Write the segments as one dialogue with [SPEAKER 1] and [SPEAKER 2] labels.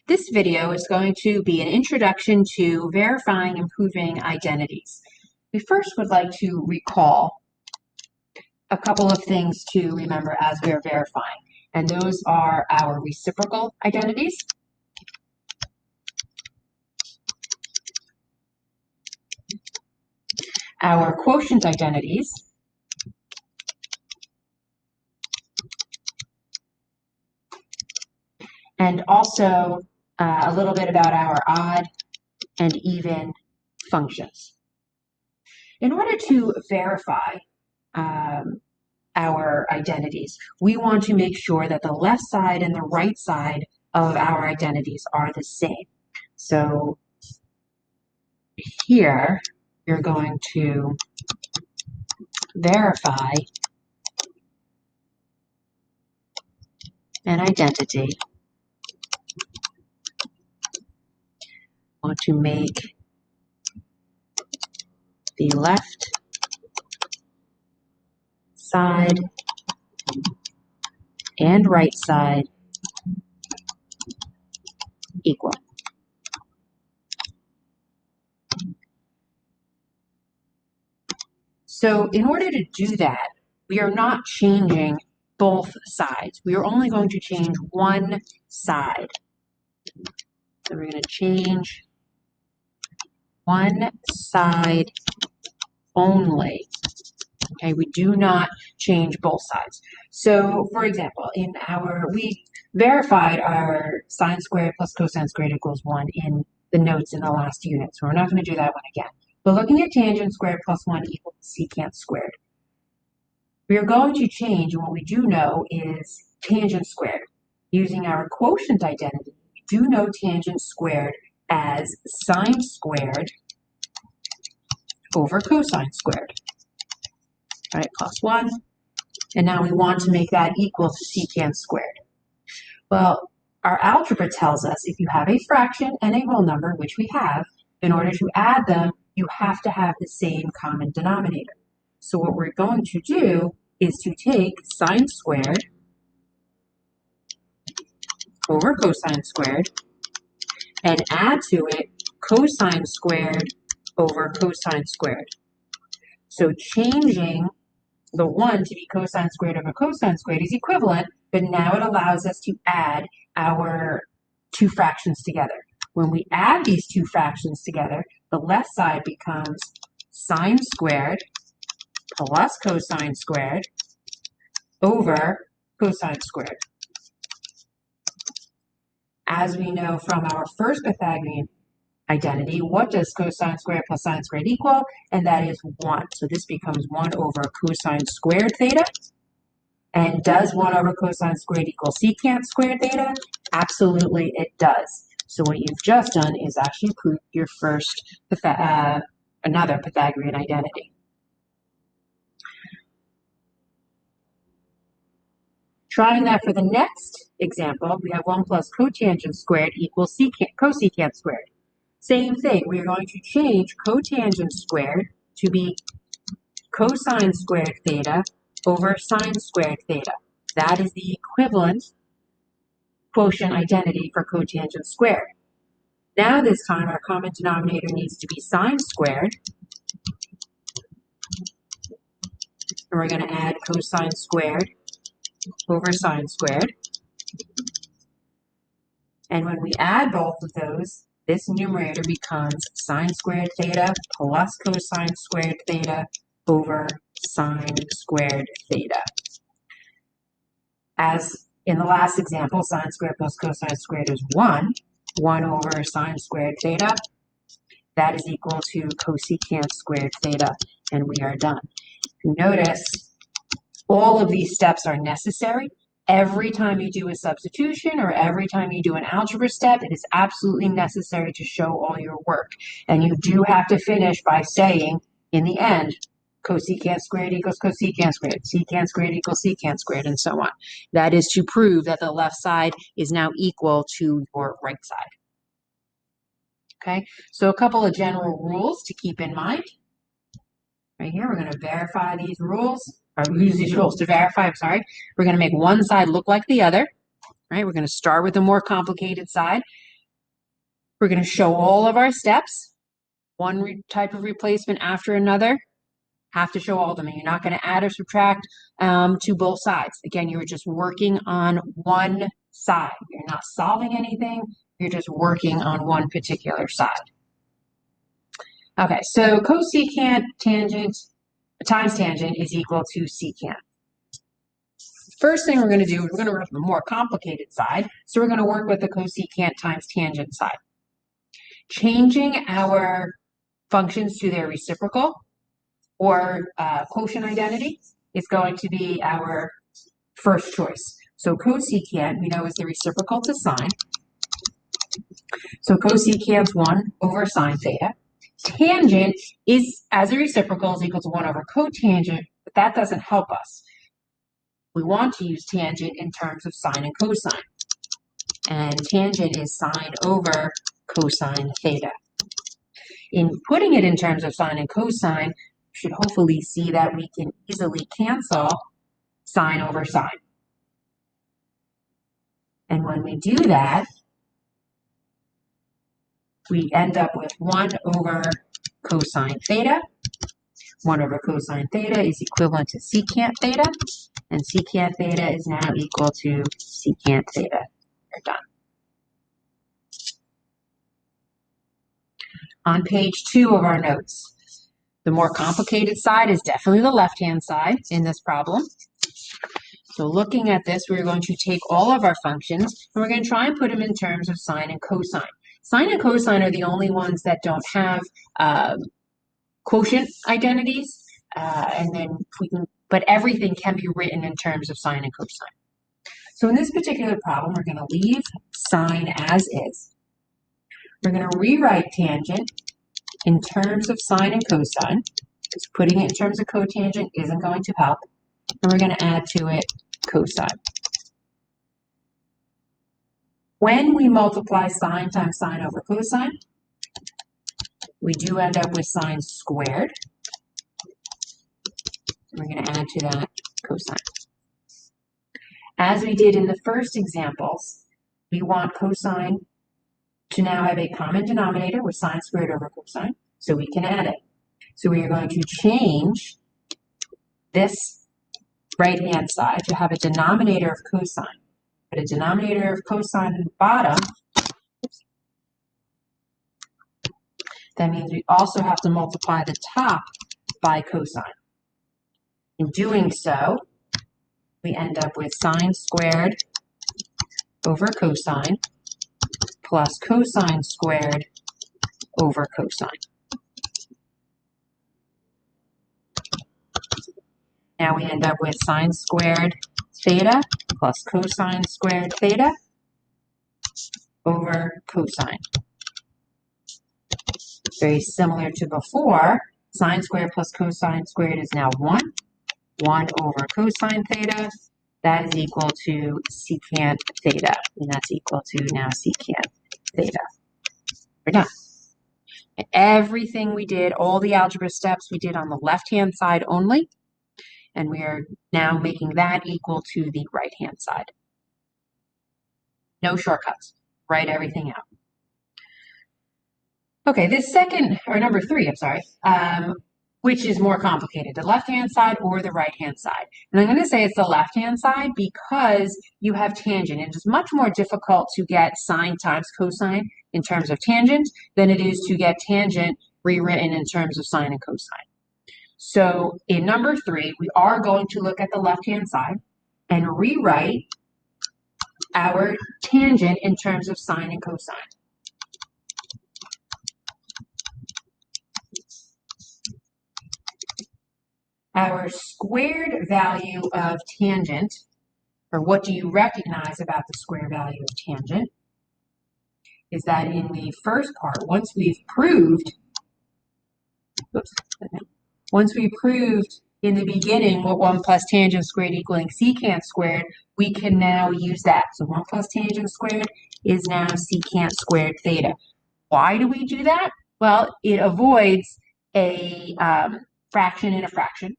[SPEAKER 1] This video is going to be an introduction to verifying and proving identities. We first would like to recall a couple of things to remember as we're verifying, and those are our reciprocal identities, our quotient identities, and also a little bit about our odd and even functions. In order to verify our identities, we want to make sure that the left side and the right side of our identities are the same. So here, you're going to verify an identity. Want to make the left side and right side equal. So in order to do that, we are not changing both sides. We are only going to change one side. So we're going to change one side only. Okay, we do not change both sides. So for example, we verified our sine squared plus cosine squared equals 1 in the notes in the last unit. So we're not going to do that one again. But looking at tangent squared plus 1 equals secant squared. We are going to change, and what we do know is tangent squared. Using our quotient identity, we do know tangent squared as sine squared over cosine squared. All right, plus 1. And now we want to make that equal to secant squared. Well, our algebra tells us if you have a fraction and a whole number, which we have, in order to add them, you have to have the same common denominator. So what we're going to do is to take sine squared over cosine squared and add to it cosine squared over cosine squared. So changing the 1 to be cosine squared over cosine squared is equivalent, but now it allows us to add our two fractions together. When we add these two fractions together, the left side becomes sine squared plus cosine squared over cosine squared. As we know from our first Pythagorean identity, what does cosine squared plus sine squared equal? And that is 1. So this becomes 1 over cosine squared theta. And does 1 over cosine squared equal secant squared theta? Absolutely it does. So what you've just done is actually prove your first another Pythagorean identity. Trying that for the next example, we have 1 plus cotangent squared equals cosecant squared. Same thing, we are going to change cotangent squared to be cosine squared theta over sine squared theta. That is the equivalent quotient identity for cotangent squared. Now this time our common denominator needs to be sine squared. And we're going to add cosine squared over sine squared. And when we add both of those, this numerator becomes sine squared theta plus cosine squared theta over sine squared theta. As in the last example, sine squared plus cosine squared is 1. 1 over sine squared theta. That is equal to cosecant squared theta, and we are done. Notice all of these steps are necessary. Every time you do a substitution or every time you do an algebra step, it is absolutely necessary to show all your work. And you do have to finish by saying, in the end, cosecant squared equals cosecant squared, secant squared equals secant squared, and so on. That is to prove that the left side is now equal to your right side. Okay, so a couple of general rules to keep in mind. Right here, we're going to verify these rules, or use these rules to verify, We're going to make one side look like the other, right? We're going to start with the more complicated side. We're going to show all of our steps, one type of replacement after another. Have to show all of them, and you're not going to add or subtract to both sides. Again, you're just working on one side. You're not solving anything. You're just working on one particular side. Okay, so cosecant tangent times tangent is equal to secant. First thing we're going to do is we're going to work on the more complicated side. So we're going to work with the cosecant times tangent side. Changing our functions to their reciprocal or quotient identity is going to be our first choice. So cosecant, we know, is the reciprocal to sine. So cosecant's 1 over sine theta. Tangent is, as a reciprocal, is equal to 1 over cotangent, but that doesn't help us. We want to use tangent in terms of sine and cosine. And tangent is sine over cosine theta. In putting it in terms of sine and cosine, you should hopefully see that we can easily cancel sine over sine. And when we do that, we end up with 1 over cosine theta. 1 over cosine theta is equivalent to secant theta, and secant theta is now equal to secant theta. We're done. On page 2 of our notes, the more complicated side is definitely the left-hand side in this problem. So looking at this, we're going to take all of our functions, and we're going to try and put them in terms of sine and cosine. Sine and cosine are the only ones that don't have quotient identities, and then but everything can be written in terms of sine and cosine. So in this particular problem, we're going to leave sine as is. We're going to rewrite tangent in terms of sine and cosine, because putting it in terms of cotangent isn't going to help. And we're going to add to it cosine. When we multiply sine times sine over cosine, we do end up with sine squared. We're going to add to that cosine. As we did in the first examples, we want cosine to now have a common denominator with sine squared over cosine, so we can add it. So we are going to change this right-hand side to have a denominator of cosine. Put a denominator of cosine in the bottom. That means we also have to multiply the top by cosine. In doing so, we end up with sine squared over cosine plus cosine squared over cosine. Now we end up with sine squared theta plus cosine squared theta over cosine. Very similar to before, sine squared plus cosine squared is now 1. 1 over cosine theta. That is equal to secant theta, and that's equal to now secant theta. We're done. And everything we did, all the algebra steps we did on the left-hand side only, and we are now making that equal to the right-hand side. No shortcuts. Write everything out. Okay, this second, or number 3, I'm sorry, which is more complicated, the left-hand side or the right-hand side? And I'm going to say it's the left-hand side because you have tangent. It is much more difficult to get sine times cosine in terms of tangent than it is to get tangent rewritten in terms of sine and cosine. So in number 3, we are going to look at the left-hand side and rewrite our tangent in terms of sine and cosine. Our squared value of tangent, or what do you recognize about the square value of tangent, is that in the first part, once we've proved in the beginning what 1 plus tangent squared equaling secant squared, we can now use that. So 1 plus tangent squared is now secant squared theta. Why do we do that? Well, it avoids a fraction in a fraction,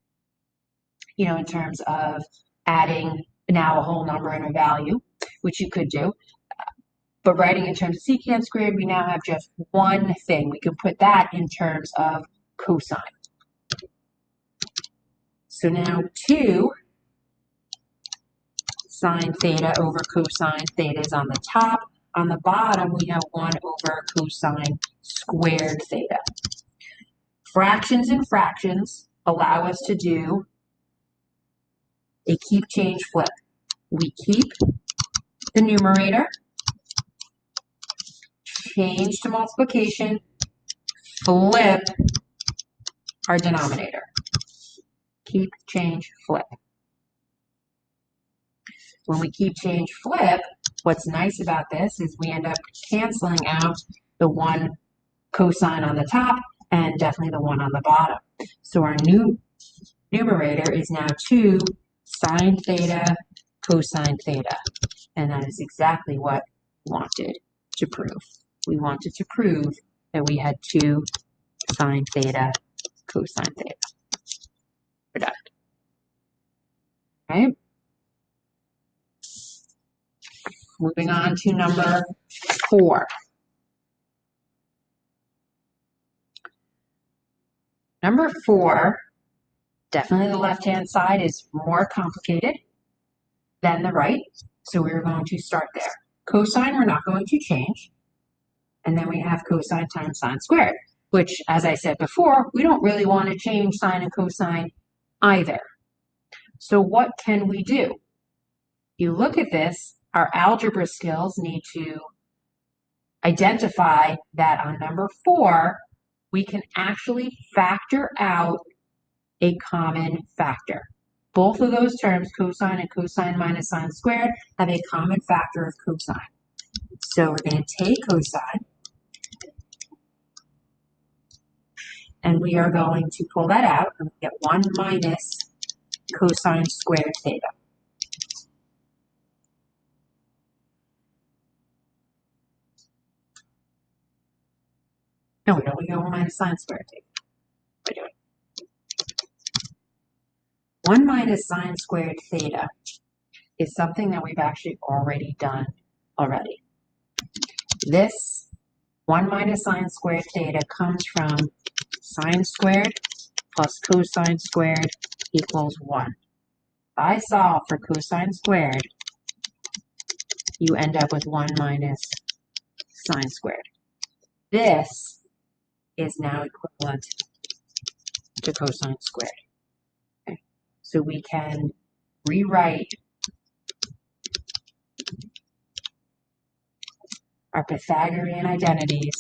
[SPEAKER 1] in terms of adding now a whole number and a value, which you could do. But writing in terms of secant squared, we now have just one thing. We can put that in terms of cosine. So now 2 sine theta over cosine theta is on the top. On the bottom, we have 1 over cosine squared theta. Fractions and fractions allow us to do a keep change flip. We keep the numerator, change to multiplication, flip our denominator. Keep change flip. When we keep change flip, what's nice about this is we end up canceling out the 1 cosine on the top and definitely the 1 on the bottom. So our new numerator is now 2 sine theta cosine theta. And that is exactly what we wanted to prove. We wanted to prove that we had 2 sine theta cosine theta. We're done. Okay. Moving on to number 4. Number 4, definitely the left-hand side is more complicated than the right, so we're going to start there. Cosine, we're not going to change. And then we have cosine times sine squared, which, as I said before, we don't really want to change sine and cosine either. So what can we do? You look at this, our algebra skills need to identify that on number 4, we can actually factor out a common factor. Both of those terms, cosine and cosine minus sine squared, have a common factor of cosine. So we're going to take cosine, and we are going to pull that out, and we get 1 minus cosine squared theta. No, we don't. We go 1 minus sine squared theta. What are we doing? 1 minus sine squared theta is something that we've actually already done already. This 1 minus sine squared theta comes from sine squared plus cosine squared equals 1. If I solve for cosine squared, you end up with 1 minus sine squared. This is now equivalent to cosine squared. Okay. So we can rewrite our Pythagorean identities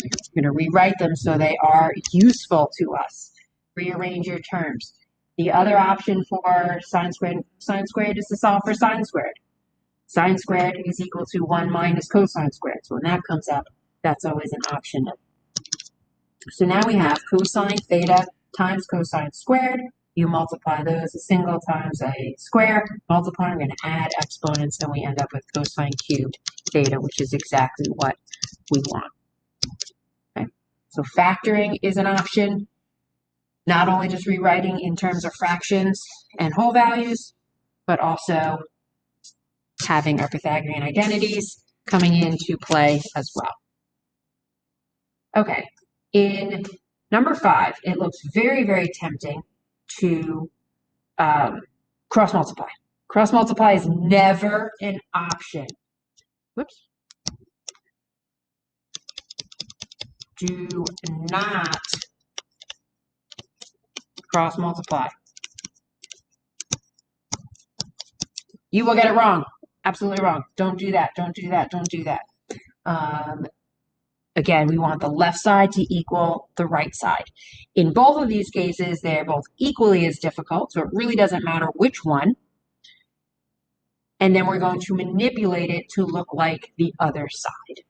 [SPEAKER 1] I'm going to rewrite them so they are useful to us. Rearrange your terms. The other option for sine squared is to solve for sine squared. Sine squared is equal to 1 minus cosine squared. So when that comes up, that's always an option. So now we have cosine theta times cosine squared. You multiply those a single times a square. Multiply, we're going to add exponents, and we end up with cosine cubed theta, which is exactly what we want. Okay. So factoring is an option. Not only just rewriting in terms of fractions and whole values, but also having our Pythagorean identities coming into play as well. Okay, in number 5, it looks very, very tempting to cross multiply. Cross multiply is never an option. Whoops. Do not cross multiply. You will get it wrong. Absolutely wrong. Don't do that. Don't do that. Don't do that. Again, we want the left side to equal the right side. In both of these cases, they're both equally as difficult, so it really doesn't matter which one. And then we're going to manipulate it to look like the other side.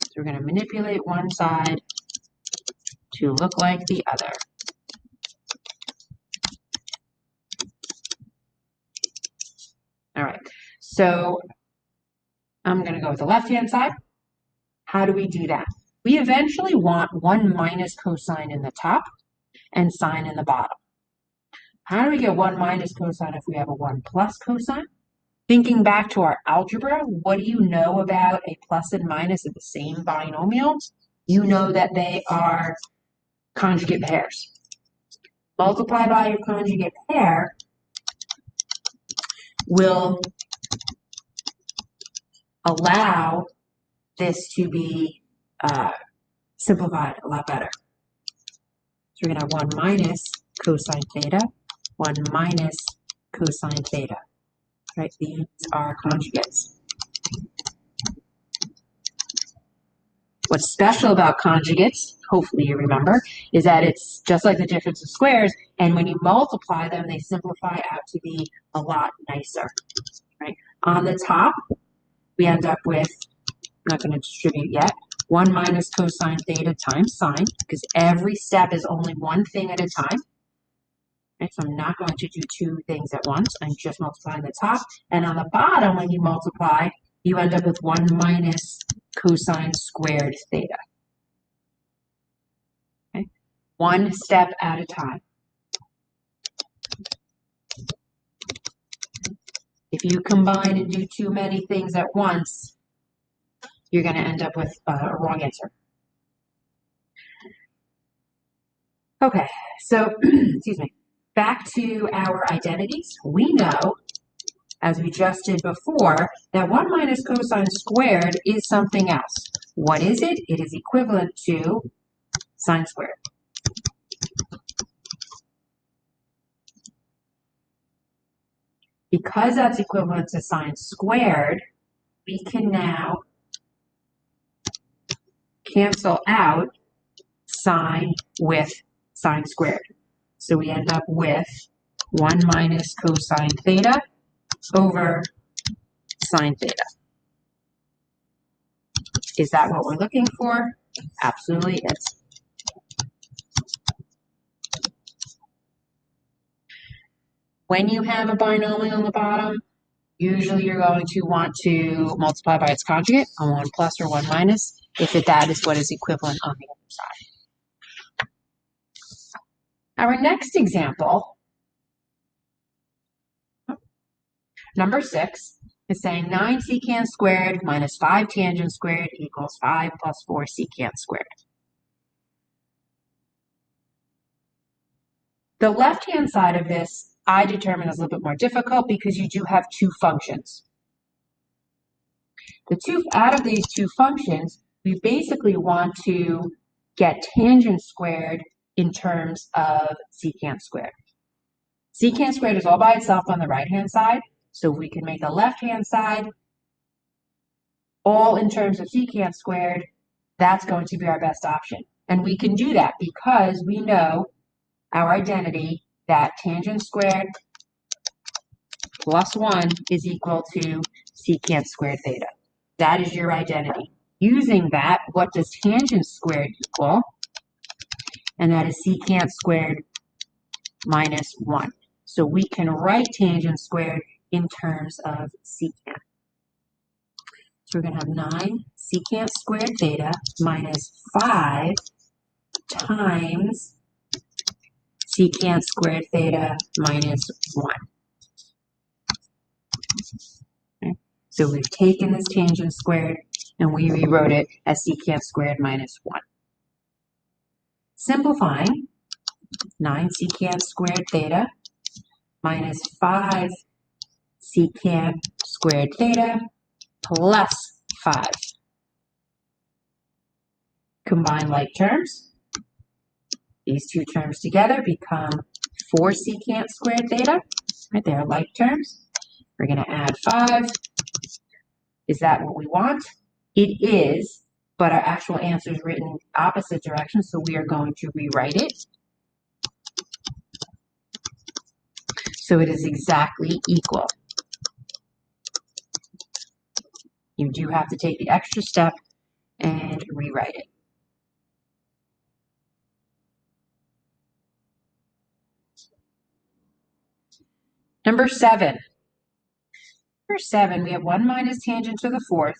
[SPEAKER 1] So we're going to manipulate one side to look like the other. All right, so I'm going to go with the left-hand side. How do we do that? we eventually want 1 minus cosine in the top and sine in the bottom. How do we get 1 minus cosine if we have a 1 plus cosine? Thinking back to our algebra, what do you know about a plus and minus of the same binomial? You know that they are conjugate pairs. Multiply by your conjugate pair will allow this to be simplified a lot better. So we're going to have 1 minus cosine theta, 1 minus cosine theta. Right? These are conjugates. What's special about conjugates, hopefully you remember, is that it's just like the difference of squares, and when you multiply them, they simplify out to be a lot nicer. Right? On the top, we end up with, I'm not going to distribute yet, 1 minus cosine theta times sine, because every step is only one thing at a time. Right? So I'm not going to do two things at once. I'm just multiplying the top. And on the bottom, when you multiply, you end up with 1 minus cosine squared theta. Okay? One step at a time. If you combine and do too many things at once, you're going to end up with a wrong answer. Okay, so, excuse me, back to our identities. We know, as we just did before, that 1 minus cosine squared is something else. What is it? It is equivalent to sine squared. Because that's equivalent to sine squared, we can now cancel out sine with sine squared. So we end up with 1 minus cosine theta over sine theta. Is that what we're looking for? Absolutely is. When you have a binomial on the bottom, usually you're going to want to multiply by its conjugate, a 1 plus or 1 minus, if that is what is equivalent on the other side. Our next example, number 6, is saying 9 secant squared minus 5 tangent squared equals 5 plus 4 secant squared. The left-hand side of this, I determine is a little bit more difficult because you do have two functions. Out of these two functions, we basically want to get tangent squared in terms of secant squared. Secant squared is all by itself on the right-hand side, so we can make the left-hand side all in terms of secant squared. That's going to be our best option. And we can do that because we know our identity that tangent squared plus 1 is equal to secant squared theta. That is your identity. Using that, what does tangent squared equal? And that is secant squared minus 1. So we can write tangent squared in terms of secant. So we're going to have 9 secant squared theta minus 5 times secant squared theta minus 1. Okay. So we've taken this tangent squared and we rewrote it as secant squared minus 1. Simplifying, 9 secant squared theta minus 5 secant squared theta plus 5. Combine like terms. These two terms together become 4 secant squared theta. Right, they are like terms. We're going to add 5. Is that what we want? It is, but our actual answer is written opposite direction, so we are going to rewrite it. So it is exactly equal. You do have to take the extra step and rewrite it. Number 7. Number 7, we have 1 minus tangent to the 4th,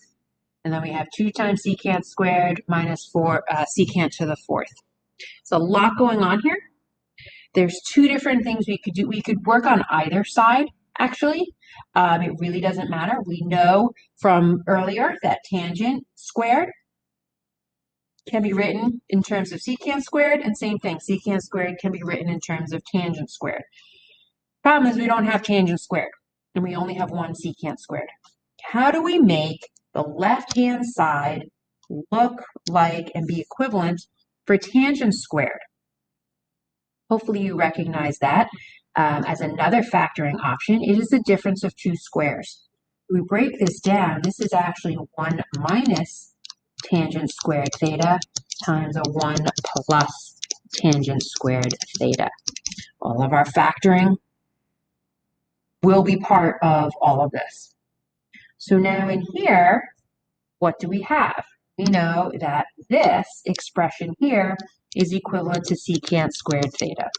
[SPEAKER 1] And then we have 2 times secant squared minus 4 secant to the fourth. So a lot going on here. There's 2 different things we could do. We could work on either side, actually. It really doesn't matter. We know from earlier that tangent squared can be written in terms of secant squared, and same thing, secant squared can be written in terms of tangent squared. Problem is we don't have tangent squared, and we only have 1 secant squared. How do we make the left-hand side look like and be equivalent for tangent squared? Hopefully you recognize that as another factoring option. It is the difference of 2 squares. We break this down. This is actually 1 minus tangent squared theta times a 1 plus tangent squared theta. All of our factoring will be part of all of this. So now in here, what do we have? We know that this expression here is equivalent to secant squared theta.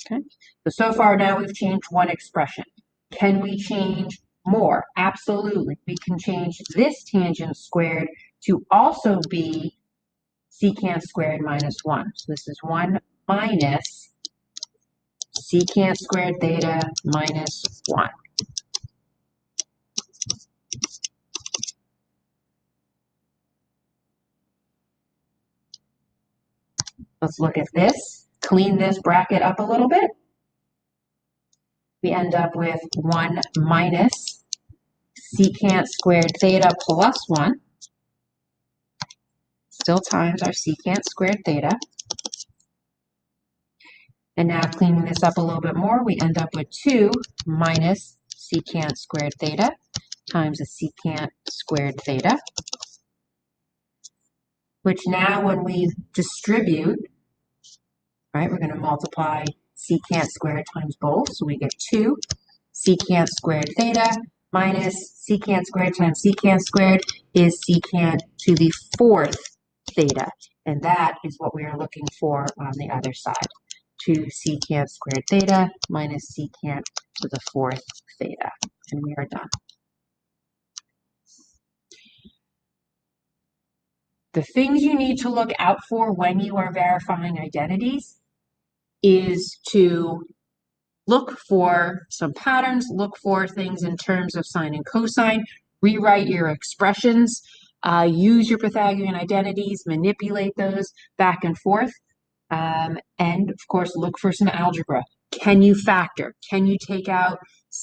[SPEAKER 1] Okay, so far now we've changed 1 expression. Can we change more? Absolutely. We can change this tangent squared to also be secant squared minus 1. So this is 1 minus secant squared theta minus 1. Let's look at this. Clean this bracket up a little bit. We end up with 1 minus secant squared theta plus 1. Still times our secant squared theta. And now cleaning this up a little bit more, we end up with 2 minus secant squared theta times a secant squared theta, which now when we distribute, right, we're going to multiply secant squared times both, so we get 2 secant squared theta minus secant squared times secant squared is secant to the fourth theta, and that is what we are looking for on the other side. 2 secant squared theta minus secant to the fourth theta, and we are done. The things you need to look out for when you are verifying identities is to look for some patterns, look for things in terms of sine and cosine, rewrite your expressions, use your Pythagorean identities, manipulate those back and forth, and of course look for some algebra. Can you factor? Can you take out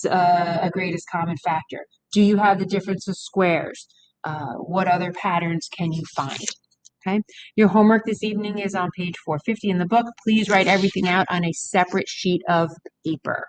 [SPEAKER 1] a greatest common factor? Do you have the difference of squares? What other patterns can you find? Okay, your homework this evening is on page 450 in the book. Please write everything out on a separate sheet of paper.